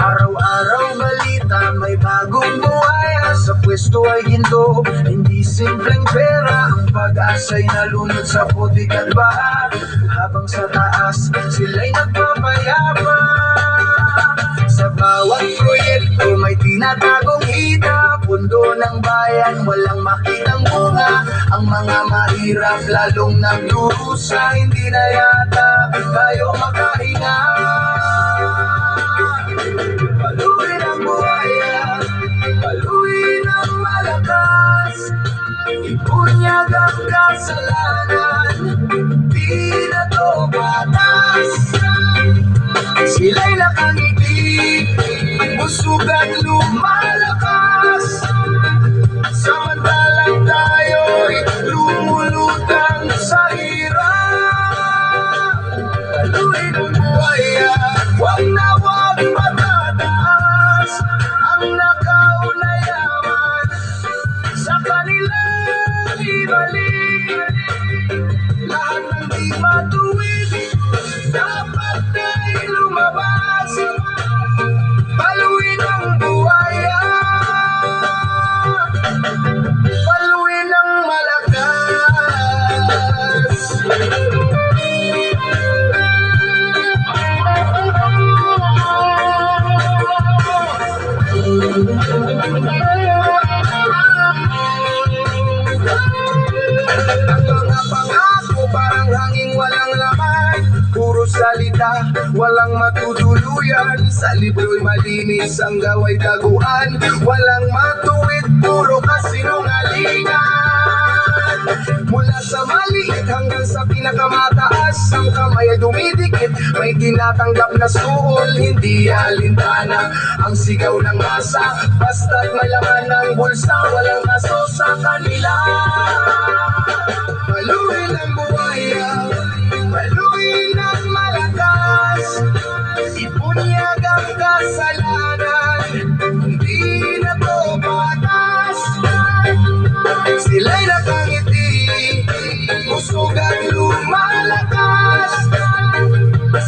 Araw-araw balita, may bagong buhaya. Sa pwesto ay ginto, hindi simpleng pera. Ang pag-asa'y nalunod sa putik at baha, habang sa taas sila'y nagpapayapa. Sa bawat proyekto may tinatagong hita. Pundo ng bayan, walang makitang bunga. Ang mga mahirap lalong nagdurusa. Hindi na yata tayo makahinga. Paluin ang buhaya, paluin ang malakas. Ibunyag ang kasalanan, di na to batas. Sila'y nakangiti, busog at lumalakas. Samantalang tayo'y lumulutang sa hirap. Paluin ang buhaya, wag na wag matataas. Ang nakauna yaman, sa kanila ibalik. Lahat ng di matuwid, dapat ay lumabas. Paluin ang buhaya, paluin ang malakas. Ang mga pangako parang hanging walang laman. Puro salita, walang matutuluyan. Sa libro'y malinis, ang gawa'y daguan. Walang matuwid, puro kasinungalingan. Mula sa maliit hanggang sa pinakamataas, ang kamay ay dumidikit, may tinatanggap na suol. Hindi alintana ang sigaw ng masa, basta't may laman ng bulsa, walang kaso sa kanila. Paluin ang buhaya, paluin ang malakas. Ibunyag ang kasalanan, hindi na to batas. Sila'y nakangiti, busog at lumalakas.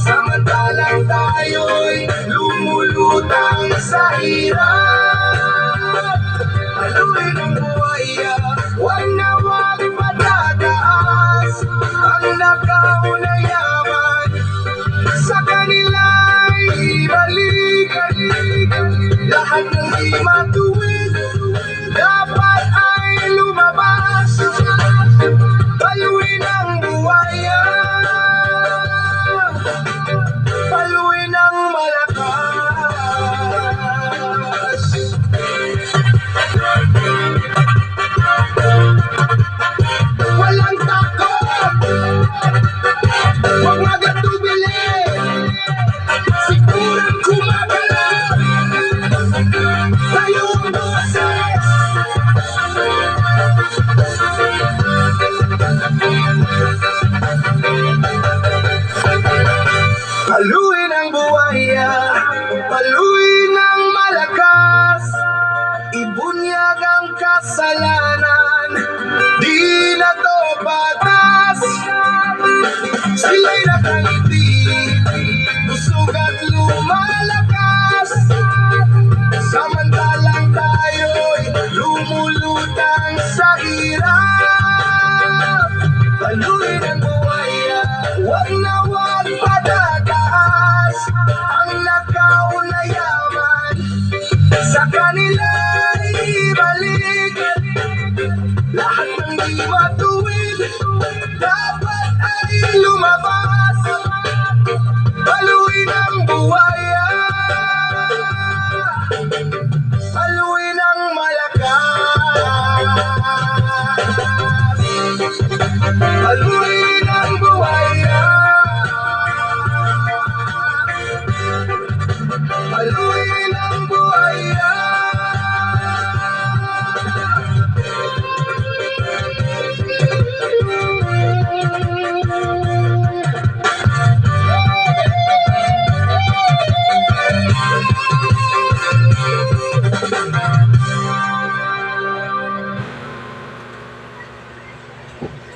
Samantalang tayo'y lumulutang sa hirap. Paluin ang buhaya, wag na wag matataas. Ang nakauna yaman, sa kanila'y ibalik. Lahat ng di matuwid, dapat ay lumabas. Paluin ang buhaya, paluin ang malakas. Walang takot, huwag magatubili. Sigurang kumagalap, tayo ang boses. Paluin ang buhaya, paluin ang malakas. Ibunyag ang kasalanan, di na to batas. Sila'y nakangiti, busog at lumalakas. Samantalang tayo'y lumulutang sa hirap. Paluin ang buhaya, wag na wag patataas. Ang nakauna yaman, sa kanila'y ibalik. Lahat ng di matuwid, dapat ay lumabas. Paluin ang buhaya, paluin ang malakas. Paluin ang buhaya, paluin ang buhaya. po.